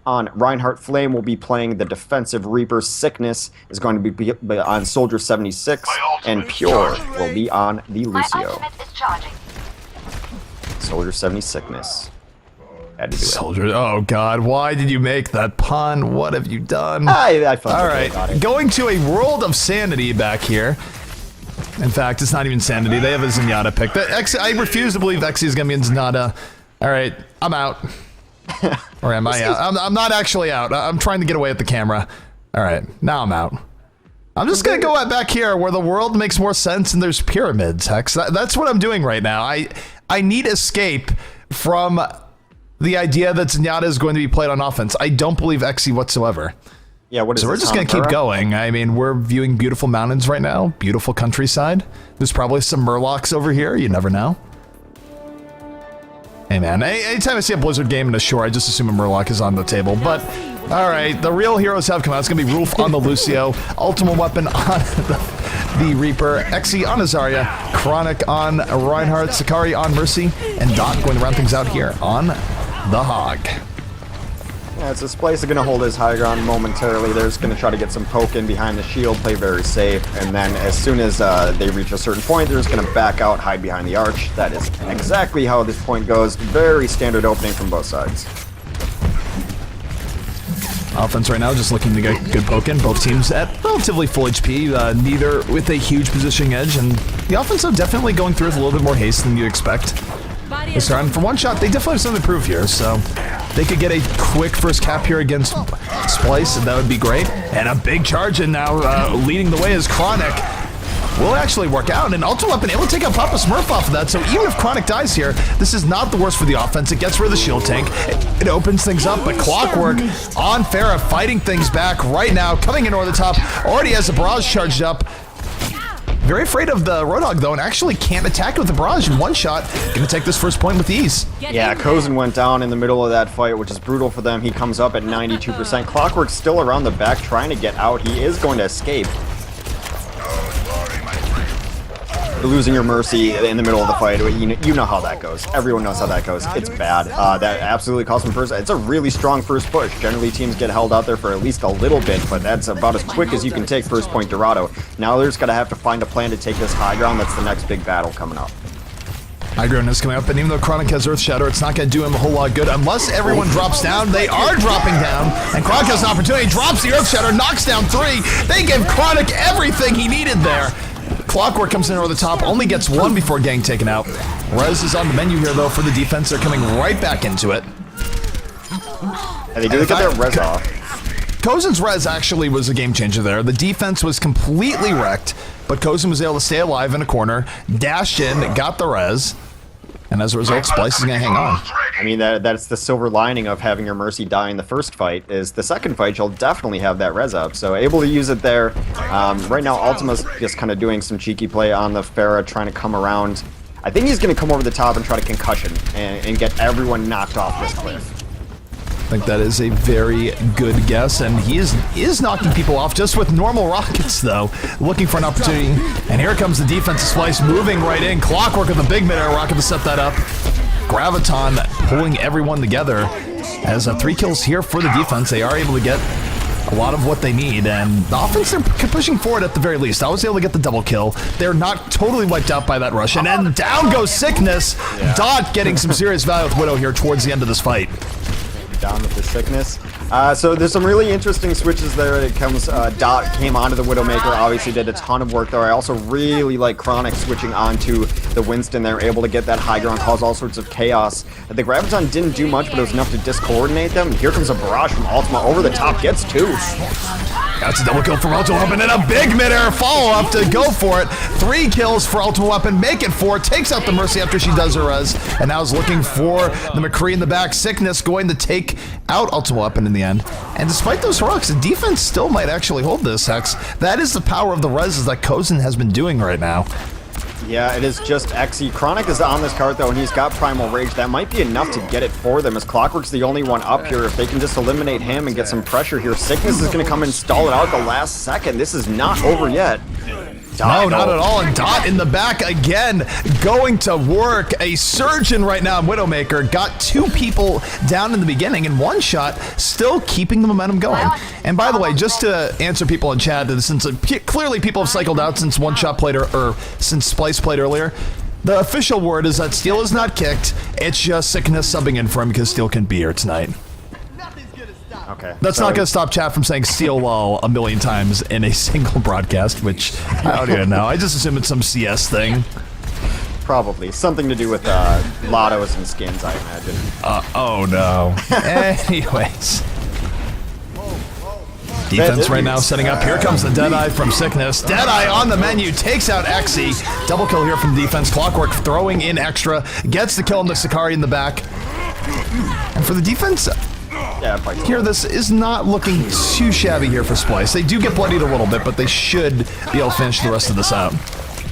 On Reinhardt, Flame will be playing the defensive Reaper. Sickness is going to be on Soldier 76, and Pure will be on the Lucio. Soldier 70 Sickness. Had to do it. Soldier, oh god, why did you make that pun? What have you done? I felt all okay about it. Going to a world of sanity back here. In fact, it's not even sanity. They have a Zenyatta pick. I refuse to believe Xe is going to be in Zenyatta. All right, I'm out. Or am I out? I'm not actually out. I'm trying to get away with the camera. All right, now I'm out. I'm just going to go back here where the world makes more sense and there's pyramids, Hex. That's what I'm doing right now. I need escape from the idea that Zenyatta is going to be played on offense. I don't believe Xe whatsoever. Yeah, what is so we're just going to keep going. I mean, we're viewing beautiful mountains right now, beautiful countryside. There's probably some Murlocs over here. You never know. Hey, man, anytime I see a Blizzard game in a shore, I just assume a Murloc is on the table. But, all right, the real heroes have come out. It's going to be Rulf on the Lucio, Ultimate Weapon on the Reaper, Xe on Azaria, Chronic on Reinhardt, Sakari on Mercy, and Dot going to round things out here on the Hog. Yeah, so Splyce is going to hold his high ground momentarily. They're just going to try to get some poke in behind the shield, play very safe, and then as soon as they reach a certain point, they're just going to back out, hide behind the arch. That is exactly how this point goes. Very standard opening from both sides. Offense right now just looking to get good poke in. Both teams at relatively full HP, neither with a huge positioning edge, and the offense though definitely going through with a little bit more haste than you'd expect. This round, for one shot, they definitely have something to prove here, so they could get a quick first cap here against Splyce, and that would be great. And a big charge in now, leading the way is Chronic. Will actually work out, and Ultimate Weapon able to take out Papa Smurf off of that, so even if Chronic dies here, this is not the worst for the offense. It gets rid of the shield tank, it opens things up, but Clockwork on Pharah fighting things back right now, coming in over the top, already has a barrage charged up. Very afraid of the Roadhog though, and actually can't attack with the barrage in one shot. Gonna take this first point with ease. Yeah, Kozin went down in the middle of that fight, which is brutal for them. He comes up at 92%. Clockwork's still around the back trying to get out. He is going to escape. Losing your Mercy in the middle of the fight, you know how that goes. Everyone knows how that goes. It's bad. That absolutely cost him first. It's a really strong first push. Generally, teams get held out there for at least a little bit, but that's about as quick as you can take first point Dorado. Now they're just going to have to find a plan to take this high ground. That's the next big battle coming up. High ground is coming up, and even though Chronic has Earth Shatter, it's not going to do him a whole lot of good unless everyone drops down. They are dropping down, and Chronic has an opportunity. Drops the Earth Shatter, knocks down 3. They give Chronic everything he needed there. Clockwork comes in over the top, only gets 1 before getting taken out. Rez is on the menu here, though, for the defense. They're coming right back into it. And they do get their Rez off. Kozin's Rez actually was a game changer there. The defense was completely wrecked, but Kozin was able to stay alive in a corner, dashed in, got the Rez, and as a result, Splyce is going to hang on. I mean, that's the silver lining of having your Mercy die in the first fight, is the second fight you'll definitely have that res up, so able to use it there. Right now, Ultima's just kind of doing some cheeky play on the Pharah, trying to come around. I think he's going to come over the top and try to concussion and get everyone knocked off this cliff. I think that is a very good guess, and he is knocking people off just with normal rockets, though. Looking for an opportunity, and here comes the defensive Splyce moving right in. Clockwork with a big mid-air rocket to set that up. Graviton pulling everyone together. As 3 kills here for the defense, they are able to get a lot of what they need, and the offense, they're pushing forward at the very least. I was able to get the double kill. They're not totally wiped out by that rush, and then down goes Sickness. Yeah. Dot getting some serious value with Widow here towards the end of this fight. Down with the Sickness. So there's some really interesting switches there. It comes, Dot came onto the Widowmaker, obviously did a ton of work there. I also really like Chronic switching onto the Winston. They're able to get that high ground, cause all sorts of chaos. The Graviton didn't do much, but it was enough to discoordinate them. Here comes a barrage from Ultima over the top, gets 2. That's a double kill from Ultimate Weapon, and a big mid-air follow-up to go for it. 3 kills for Ultimate Weapon, make it 4, takes out the Mercy after she does her res, and now is looking for the McCree in the back. Sickness going to take out Ultimate Weapon in the end. And despite those heroics, the defense still might actually hold this, Hex. That is the power of the reses that Kozin has been doing right now. Yeah, it is just Xe. Chronic is on this card, though, and he's got Primal Rage. That might be enough to get it for them, as Clockwork's the only one up here. If they can just eliminate him and get some pressure here, Sickness is going to come and stall it out at the last second. This is not over yet. No, not at all. And Dot in the back again, going to work. A surgeon right now, Widowmaker, got 2 people down in the beginning, and one shot still keeping the momentum going. And by the way, just to answer people in chat, since clearly people have cycled out since one shot played or since Splyce played earlier, the official word is that Steel is not kicked. It's just Sickness subbing in for him because Steel can be here tonight. Okay. That's not going to stop chat from saying Steel lol a million times in a single broadcast, which I don't even know. I just assume it's some CS thing. Probably. Something to do with lottos and skins, I imagine. Oh no. Anyways. Defense right now setting up. Here comes the Deadeye from Sickness. Deadeye on the menu, takes out Exy. Double kill here from defense. Clockwork throwing in extra. Gets the kill on the Sakari in the back. And for the defense... Here, this is not looking too shabby here for Splyce. They do get bloodied a little bit, but they should be able to finish the rest of this out.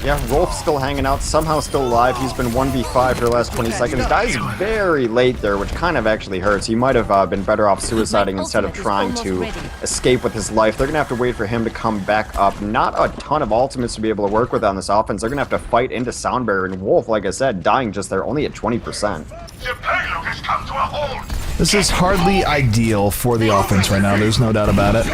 Yeah, Rolf's still hanging out, somehow still alive. He's been 1v5 for the last 20 seconds. Dies very late there, which kind of actually hurts. He might have been better off suiciding instead of trying to escape with his life. They're going to have to wait for him to come back up. Not a ton of ultimates to be able to work with on this offense. They're going to have to fight into Sound Barrier, and Wolf, like I said, dying just there, only at 20%. The payload has come to a halt. This is hardly ideal for the offense right now. There's no doubt about it.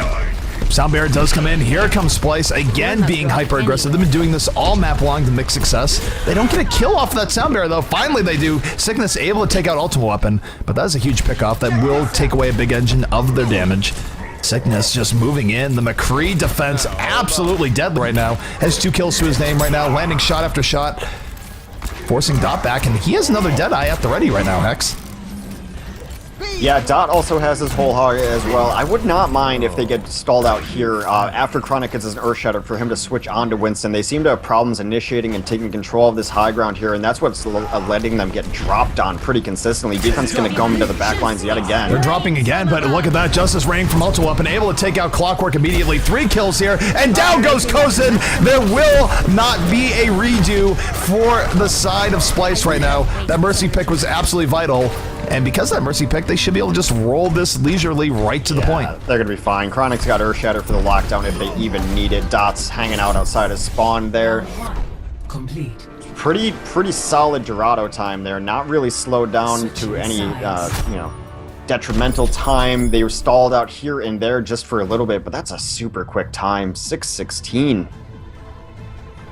Sound Barrier does come in. Here comes Splyce, again being hyper-aggressive. They've been doing this all map long to mixed success. They don't get a kill off of that Sound Barrier, though. Finally, they do. Sickness able to take out Ultimate Weapon, but that is a huge pickoff that will take away a big engine of their damage. Sickness just moving in. The McCree defense absolutely dead right now. Has 2 kills to his name right now, landing shot after shot, forcing Dot back, and he has another Deadeye at the ready right now, Hex. Yeah, Dot also has his whole hog as well. I would not mind if they get stalled out here after Chronic gets his Earth Shatter for him to switch on to Winston. They seem to have problems initiating and taking control of this high ground here, and that's what's letting them get dropped on pretty consistently. Defense going to come into the back lines yet again. They're dropping again, but look at that. Justice Raining from Ultra Weapon, able to take out Clockwork immediately. 3 kills here, and down goes Kozin. There will not be a redo for the side of Splyce right now. That Mercy pick was absolutely vital. And because of that Mercy pick, they should be able to just roll this leisurely right to the point. They're going to be fine. Chronic's got Earth Shatter for the lockdown if they even need it. Dot's hanging out outside his spawn there. Complete. Pretty solid Dorado time there. Not really slowed down to any, detrimental time. They were stalled out here and there just for a little bit, but that's a super quick time. 6:16.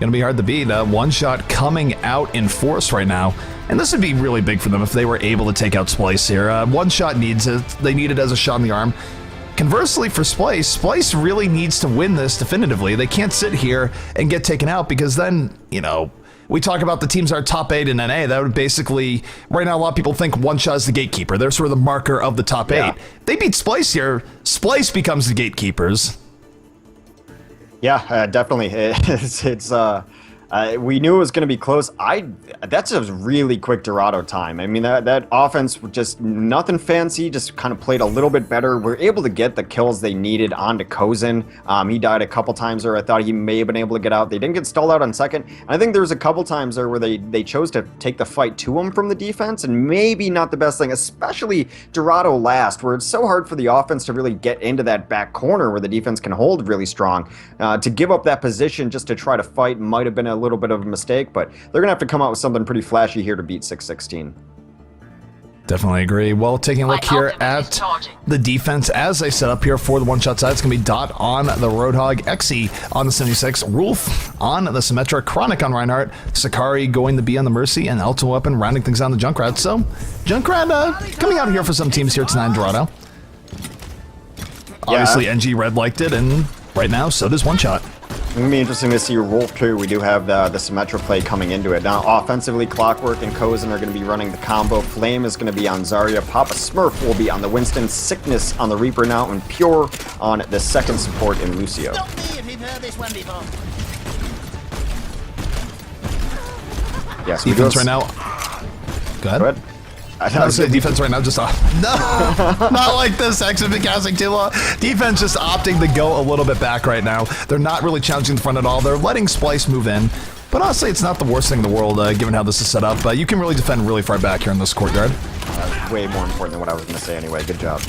Gonna be hard to beat. One shot coming out in force right now, and this would be really big for them if they were able to take out Splyce here. One shot needs it. They need it as a shot in the arm. Conversely for Splyce, Splyce really needs to win this definitively. They can't sit here and get taken out because then, we talk about the teams that are top 8 in NA. That would basically, right now a lot of people think one shot is the gatekeeper. They're sort of the marker of the top 8. They beat Splyce here. Splyce becomes the gatekeepers. Yeah, definitely. We knew it was going to be close. That's a really quick Dorado time. I mean, that offense just nothing fancy, just kind of played a little bit better. We're able to get the kills they needed onto Kozin. He died a couple times there. I thought he may have been able to get out. They didn't get stalled out on second. And I think there was a couple times there where they chose to take the fight to him from the defense, and maybe not the best thing, especially Dorado last, where it's so hard for the offense to really get into that back corner where the defense can hold really strong. To give up that position just to try to fight might have been a little bit of a mistake, but they're gonna have to come out with something pretty flashy here to beat 6:16. Definitely agree. Well, taking a look here at the defense as they set up here for the one-shot side, it's going to be Dot on the Roadhog, Exy on the 76, Rolf on the Symmetra, Chronic on Reinhardt, Sakari going to be on the Mercy, and Ultimate Weapon rounding things on the Junkrat. So, Junkrat coming out here for some teams here tonight in Dorado. Obviously, NG Red liked it, and right now, so does One Shot. It's going to be interesting to see Rolf too. We do have the Symmetra play coming into it. Now, offensively, Clockwork and Kozin are going to be running the combo. Flame is going to be on Zarya. Papa Smurf will be on the Winston. Sickness on the Reaper now, and Pure on the second support in Lucio. Yes, defense right now. Go ahead. I was saying defense right now just off. No, not like this. X have been casting too long. Defense just opting to go a little bit back right now. They're not really challenging the front at all. They're letting Splyce move in. But honestly, it's not the worst thing in the world, given how this is set up. You can really defend really far back here in this courtyard. Way more important than what I was going to say anyway. Good job.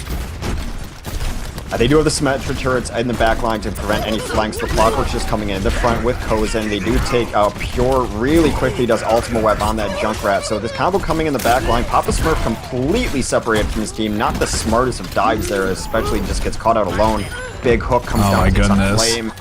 They do have the Symmetra turrets in the back line to prevent any flanks. The Clockwork's just coming in the front with Kozen. They do take Pure really quickly, does Ultima Web on that Junkrat. So this combo coming in the back line. Papa Smurf completely separated from his team. Not the smartest of dives there, especially just gets caught out alone. Big hook comes down, takes on Flame.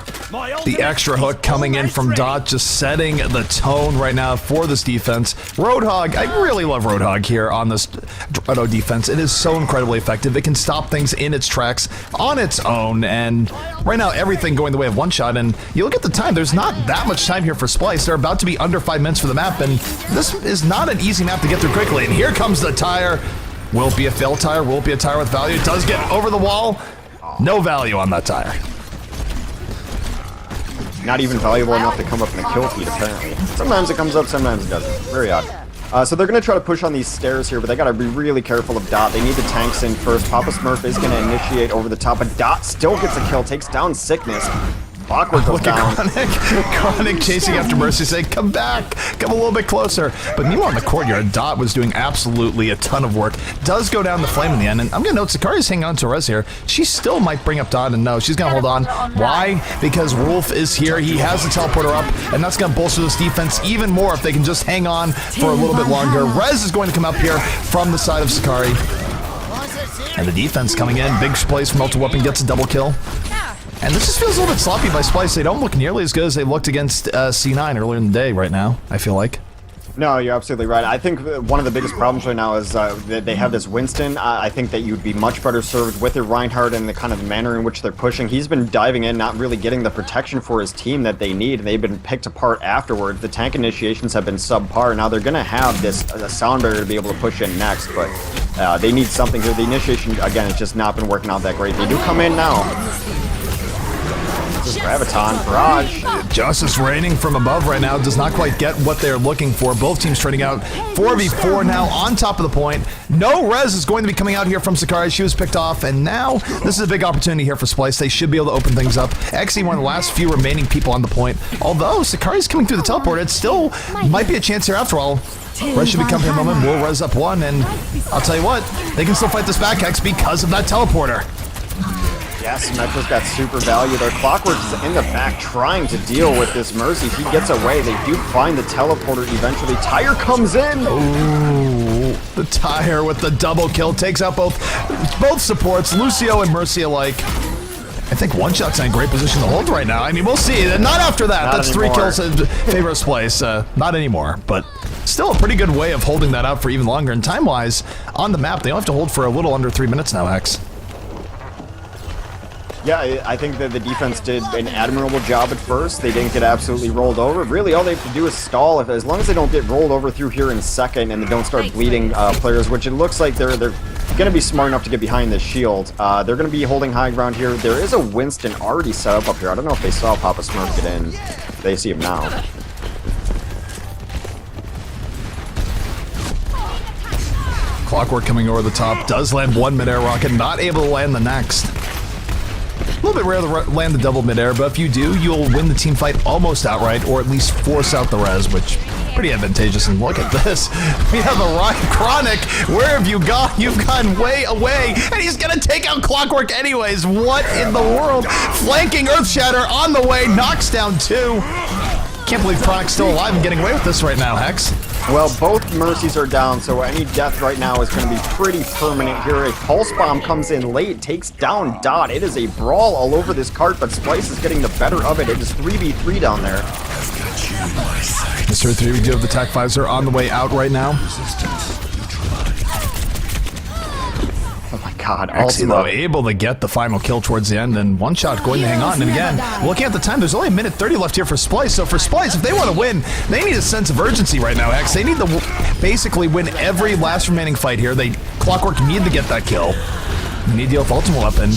The extra hook coming in from Dot, just setting the tone right now for this defense. Roadhog, I really love Roadhog here on this Dreado defense. It is so incredibly effective. It can stop things in its tracks on its own, and right now everything going the way of one shot. And you look at the time, there's not that much time here for Splyce. They're about to be under 5 minutes for the map, and this is not an easy map to get through quickly. And here comes the tire. Will it be a fail tire? Will it be a tire with value? It does get over the wall. No value on that tire. Not even valuable enough to come up in the kill feed, apparently. Sometimes it comes up, sometimes it doesn't. Very odd. So they're going to try to push on these stairs here, but they got to be really careful of Dot. They need the tanks in first. Papa Smurf is going to initiate over the top, but Dot still gets a kill, takes down Sickness. Clockwork goes down. Chronic chasing after Mercy, saying, come back, come a little bit closer. But meanwhile in the courtyard, Dot was doing absolutely a ton of work. Does go down the Flame in the end, and I'm going to note Sakari's hanging on to Rez here. She still might bring up Dot, and no, she's going to hold on. Why? Because Wolf is here, he has the teleporter up, and that's going to bolster this defense even more if they can just hang on for a little bit longer. Rez is going to come up here from the side of Sakari. And the defense coming in, big Splyce from multi-weapon, gets a double kill. And this just feels a little bit sloppy by Splyce. They don't look nearly as good as they looked against C9 earlier in the day right now, I feel like. No, you're absolutely right. I think one of the biggest problems right now is that they have this Winston. I think that you'd be much better served with your Reinhardt and the kind of manner in which they're pushing. He's been diving in, not really getting the protection for his team that they need, and they've been picked apart afterwards. The tank initiations have been subpar. Now they're going to have this sound barrier to be able to push in next, but they need something here. The initiation, again, has just not been working out that great. They do come in now. Graviton, Barrage. Justice raining from above right now, does not quite get what they're looking for. Both teams trading out 4v4 now on top of the point. No Rez is going to be coming out here from Sakari. She was picked off, and now this is a big opportunity here for Splyce. They should be able to open things up. Xe, one of the last few remaining people on the point. Although Sakari's coming through the teleport, it still might be a chance here after all. Rez should become here moment. We'll Rez up one, and I'll tell you what, they can still fight this back, Hex, because of that teleporter. Yes, Symmetra's got super value there. Clockwork is in the back trying to deal with this Mercy. He gets away. They do find the teleporter eventually. Tire comes in. Ooh, the Tire with the double kill takes out both supports, Lucio and Mercy alike. I think One Shot's in a great position to hold right now. I mean, we'll see. Not after that. Not That's anymore. 3 kills in favor of Splyce. Not anymore, but still a pretty good way of holding that out for even longer. And time-wise, on the map, they don't have to hold for a little under 3 minutes now, Hex. Yeah, I think that the defense did an admirable job at first. They didn't get absolutely rolled over. Really, all they have to do is stall. As long as they don't get rolled over through here in second and they don't start bleeding players, which it looks like they're going to be smart enough to get behind this shield. They're going to be holding high ground here. There is a Winston already set up here. I don't know if they saw Papa Smurf get in. They see him now. Clockwork coming over the top, does land one mid-air rocket, not able to land the next. A little bit rare to land the double mid-air, but if you do, you'll win the team fight almost outright, or at least force out the res, which pretty advantageous. And look at this. We have a Ryan Chronic. Where have you gone? You've gone way away, and he's gonna take out Clockwork anyways. What in the world? Flanking Earthshatter on the way, knocks down 2. Can't believe Chronic's still alive and getting away with this right now, Hex. Well, both Mercies are down, so any death right now is going to be pretty permanent here. A Pulse Bomb comes in late, takes down Dot. It is a brawl all over this cart, but Splyce is getting the better of it. It is 3v3 down there. Mr. 3, we do have the TAC visor on the way out right now. Oh my god, Xe, though, able to get the final kill towards the end, and One Shot going to hang on. And again, looking at the time, there's only 1:30 left here for Splyce. So for Splyce, if they want to win, they need a sense of urgency right now, Hex. They need to basically win every last remaining fight here. Clockwork need to get that kill. They need to deal with Ultimate Weapon.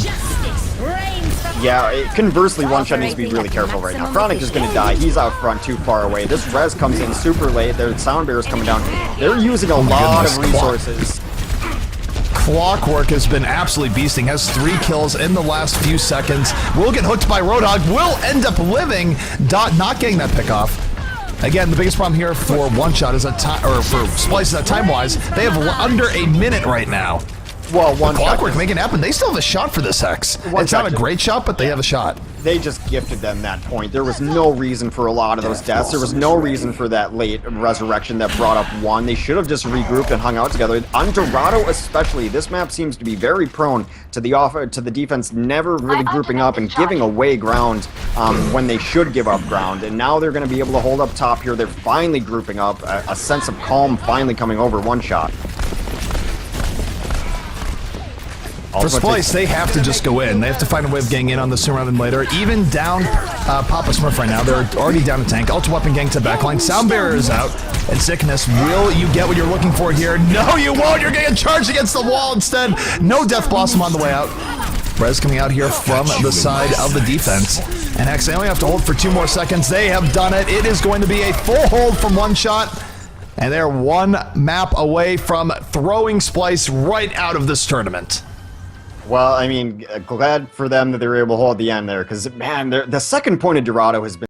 Yeah, conversely, One Shot needs to be really careful right now. Chronic is going to die. He's out front, too far away. This res comes in super late. Their sound barrier's coming down. They're using a lot of resources. Clockwork has been absolutely beasting, has 3 kills in the last few seconds. Will get hooked by Roadhog, will end up living. Dot not getting that pick off. Again, the biggest problem here for One Shot is for Splyce is that time-wise, they have under a minute right now. Well, one Clockwork shot. making it happen. They still have a shot for this Hex. It's not a great shot, but they have a shot. They just gifted them that point. There was no reason for a lot of those deaths. There was no reason for that late resurrection that brought up one. They should have just regrouped and hung out together. On Dorado especially, this map seems to be very prone to the defense never really grouping up and giving away ground when they should give up ground. And now they're going to be able to hold up top here. They're finally grouping up. A sense of calm finally coming over one shot. For Splyce, they have to just go in. They have to find a way of getting in on this sooner rather than later. Even down Papa Smurf right now. They're already down a tank. Ultra Weapon gang to the backline. Sound Barrier is out. And Sickness, will you get what you're looking for here? No, you won't. You're getting charged against the wall instead. No Death Blossom on the way out. Rez coming out here from the side of the defense. And Hex, they only have to hold for 2 more seconds. They have done it. It is going to be a full hold from one shot. And they're one map away from throwing Splyce right out of this tournament. Well, I mean, glad for them that they were able to hold the end there, because, man, the second point of Dorado has been